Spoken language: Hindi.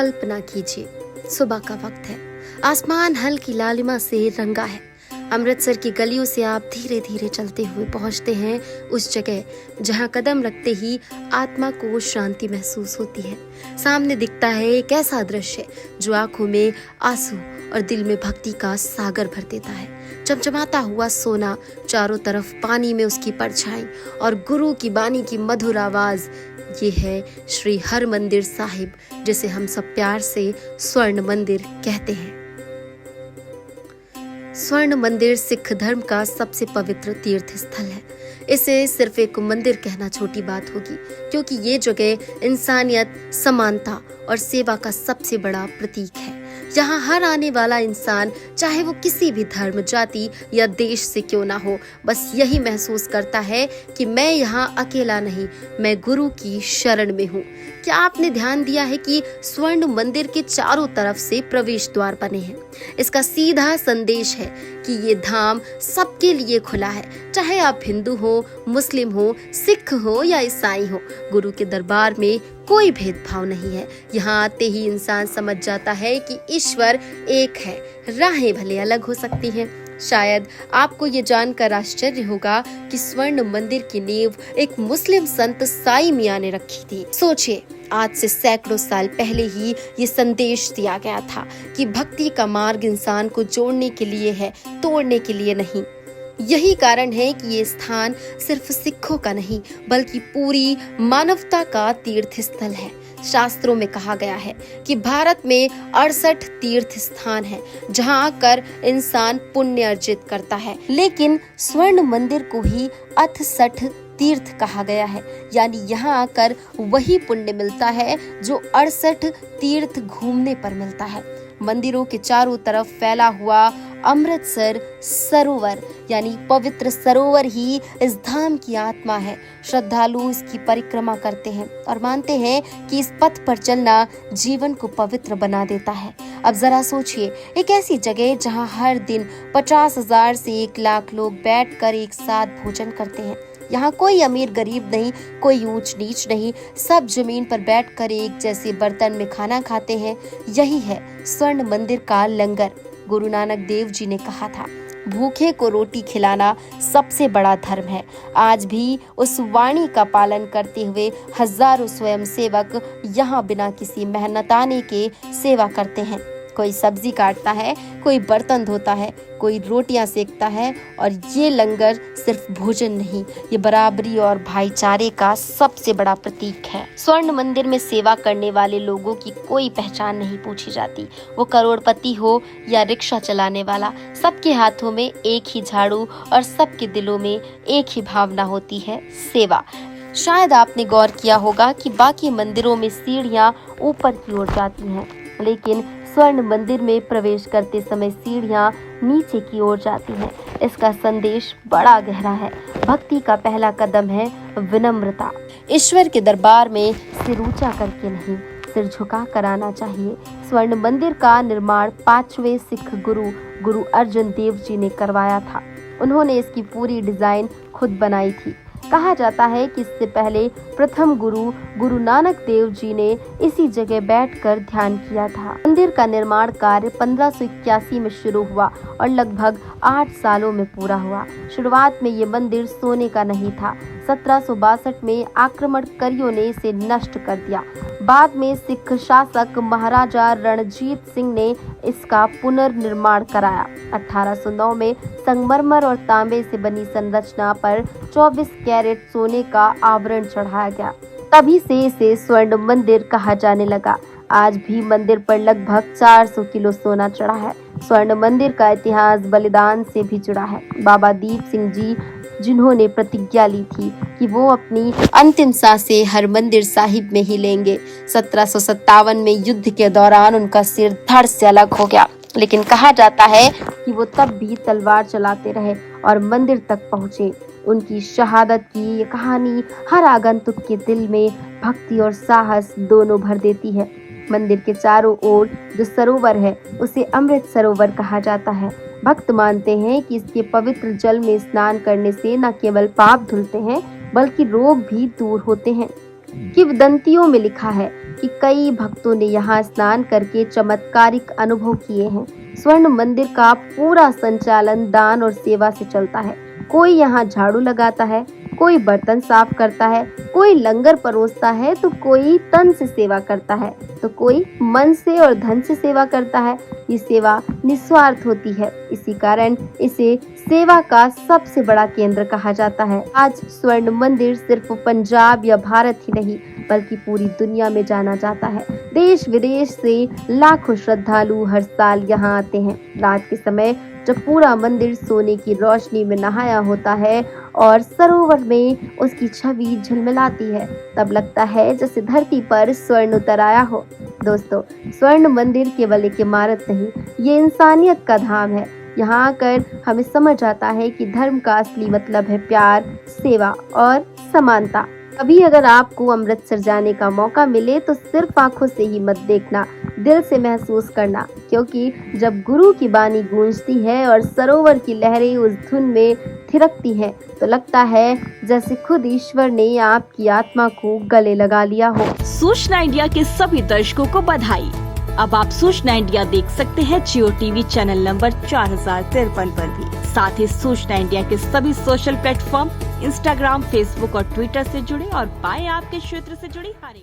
कल्पना कीजिए, सुबह का वक्त है, आसमान हल्की लालिमा से रंगा है। अमृतसर की गलियों से आप धीरे धीरे चलते हुए पहुंचते हैं उस जगह जहां कदम रखते ही आत्मा को शांति महसूस होती है। सामने दिखता है एक ऐसा दृश्य जो आंखों में आंसू और दिल में भक्ति का सागर भर देता है। चमचमाता हुआ सोना, चारों तरफ पानी में उसकी परछाई और गुरु की बानी की मधुर आवाज। ये है श्री हरमंदिर साहिब, जिसे हम सब प्यार से स्वर्ण मंदिर कहते हैं। स्वर्ण मंदिर सिख धर्म का सबसे पवित्र तीर्थ स्थल है। इसे सिर्फ एक मंदिर कहना छोटी बात होगी, क्योंकि ये जगह इंसानियत, समानता और सेवा का सबसे बड़ा प्रतीक है। यहाँ हर आने वाला इंसान, चाहे वो किसी भी धर्म, जाति या देश से क्यों ना हो, बस यही महसूस करता है कि मैं यहाँ अकेला नहीं, मैं गुरु की शरण में हूँ। क्या आपने ध्यान दिया है कि स्वर्ण मंदिर के चारों तरफ से प्रवेश द्वार बने हैं? इसका सीधा संदेश है कि ये धाम सबके लिए खुला है, चाहे आप हिंदू हो, मुस्लिम हो, सिख हो या ईसाई हो। गुरु के दरबार में कोई भेदभाव नहीं है। यहाँ आते ही इंसान समझ जाता है कि ईश्वर एक है, राहें भले अलग हो सकती हैं। शायद आपको ये जानकर आश्चर्य होगा कि स्वर्ण मंदिर की नींव एक मुस्लिम संत साई मियां ने रखी थी। सोचिए, आज से सैकड़ों साल पहले ही ये संदेश दिया गया था कि भक्ति का मार्ग इंसान को जोड़ने के लिए है, तोड़ने के लिए नहीं। यही कारण है कि ये स्थान सिर्फ सिखों का नहीं, बल्कि पूरी मानवता का तीर्थ स्थल है। शास्त्रों में कहा गया है कि भारत में 68 तीर्थ स्थान हैं, जहां आकर इंसान पुण्य अर्जित करता है, लेकिन स्वर्ण मंदिर को ही 68 तीर्थ कहा गया है। यानी यहाँ आकर वही पुण्य मिलता है जो 68 तीर्थ घूमने पर मिलता है। मंदिरों के चारों तरफ फैला हुआ अमृतसर सरोवर, यानी पवित्र सरोवर ही इस धाम की आत्मा है। श्रद्धालु इसकी परिक्रमा करते हैं और मानते हैं कि इस पथ पर चलना जीवन को पवित्र बना देता है। अब जरा सोचिए, एक ऐसी जगह जहां हर दिन 50,000 से 1 लाख लोग बैठकर एक साथ भोजन करते हैं। यहाँ कोई अमीर गरीब नहीं, कोई ऊंच नीच नहीं, सब जमीन पर बैठकर एक जैसे बर्तन में खाना खाते हैं। यही है स्वर्ण मंदिर का लंगर। गुरु नानक देव जी ने कहा था, भूखे को रोटी खिलाना सबसे बड़ा धर्म है। आज भी उस वाणी का पालन करते हुए हजारों स्वयंसेवक यहाँ बिना किसी मेहनताने के सेवा करते हैं। कोई सब्जी काटता है, कोई बर्तन धोता है, कोई रोटियां सेकता है। और ये लंगर सिर्फ भोजन नहीं, ये बराबरी और भाईचारे का सबसे बड़ा प्रतीक है। स्वर्ण मंदिर में सेवा करने वाले लोगों की कोई पहचान नहीं पूछी जाती। वो करोड़पति हो या रिक्शा चलाने वाला, सबके हाथों में एक ही झाड़ू और सबके दिलों में एक ही भावना होती है, सेवा। शायद आपने गौर किया होगा कि बाकी मंदिरों में सीढ़ियां ऊपर की ओर जाती हैं, लेकिन स्वर्ण मंदिर में प्रवेश करते समय सीढ़ियां नीचे की ओर जाती हैं। इसका संदेश बड़ा गहरा है। भक्ति का पहला कदम है विनम्रता। ईश्वर के दरबार में सिर ऊंचा करके नहीं, सिर झुका कर आना चाहिए। स्वर्ण मंदिर का निर्माण 5वें सिख गुरु अर्जुन देव जी ने करवाया था। उन्होंने इसकी पूरी डिजाइन खुद बनाई थी। कहा जाता है कि इससे पहले प्रथम गुरु नानक देव जी ने इसी जगह बैठकर ध्यान किया था। मंदिर का निर्माण कार्य 1581 में शुरू हुआ और लगभग 8 सालों में पूरा हुआ। शुरुआत में ये मंदिर सोने का नहीं था। 1762 में आक्रमणकारियों ने इसे नष्ट कर दिया। बाद में सिख शासक महाराजा रणजीत सिंह ने इसका पुनर्निर्माण कराया। 1809 में संगमरमर और तांबे से बनी संरचना पर 24 कैरेट सोने का आवरण चढ़ाया गया। तभी से इसे स्वर्ण मंदिर कहा जाने लगा। आज भी मंदिर पर लगभग 400 किलो सोना चढ़ा है। स्वर्ण मंदिर का इतिहास बलिदान से भी जुड़ा है। बाबा दीप सिंह जी, जिन्होंने प्रतिज्ञा ली थी कि वो अपनी अंतिम सांसें हरमंदिर साहिब में ही लेंगे। 1757 में युद्ध के दौरान उनका सिर धड़ से अलग हो गया, लेकिन कहा जाता है कि वो तब भी तलवार चलाते रहे और मंदिर तक पहुंचे। उनकी शहादत की ये कहानी हर आगंतुक के दिल में भक्ति और साहस दोनों भर देती है। मंदिर के चारों ओर जो सरोवर है उसे अमृत सरोवर कहा जाता है। भक्त मानते हैं कि इसके पवित्र जल में स्नान करने से न केवल पाप धुलते हैं बल्कि रोग भी दूर होते हैं। किंवदंतियों में लिखा है कि कई भक्तों ने यहाँ स्नान करके चमत्कारिक अनुभव किए हैं। स्वर्ण मंदिर का पूरा संचालन दान और सेवा से चलता है। कोई यहाँ झाड़ू लगाता है, कोई बर्तन साफ करता है, कोई लंगर परोसता है, तो कोई तन से सेवा करता है, तो कोई मन से और धन से सेवा करता है। ये सेवा निस्वार्थ होती है, इसी कारण इसे सेवा का सबसे बड़ा केंद्र कहा जाता है। आज स्वर्ण मंदिर सिर्फ पंजाब या भारत ही नहीं बल्कि पूरी दुनिया में जाना जाता है। देश विदेश से लाखों श्रद्धालु हर साल यहाँ आते हैं। रात के समय जब पूरा मंदिर सोने की रोशनी में नहाया होता है और सरोवर में उसकी छवि झिलमिलाती है, तब लगता है जैसे धरती पर स्वर्ण उतर आया हो। दोस्तों, स्वर्ण मंदिर केवल एक इमारत नहीं, ये इंसानियत का धाम है। यहाँ आकर हमें समझ आता है कि धर्म का असली मतलब है प्यार, सेवा और समानता। कभी अगर आपको अमृतसर जाने का मौका मिले तो सिर्फ आंखों से ही मत देखना, दिल से महसूस करना, क्योंकि जब गुरु की बानी गूंजती है और सरोवर की लहरें उस धुन में थिरकती हैं, तो लगता है जैसे खुद ईश्वर ने आपकी आत्मा को गले लगा लिया हो। सूचना इंडिया के सभी दर्शकों को बधाई। अब आप सूचना इंडिया देख सकते हैं जियो टीवी चैनल नंबर 4053 पर भी। साथ ही सूचना इंडिया के सभी सोशल प्लेटफॉर्म इंस्टाग्राम, फेसबुक और ट्विटर से जुड़े और पाएं आपके क्षेत्र से जुड़ी हर एक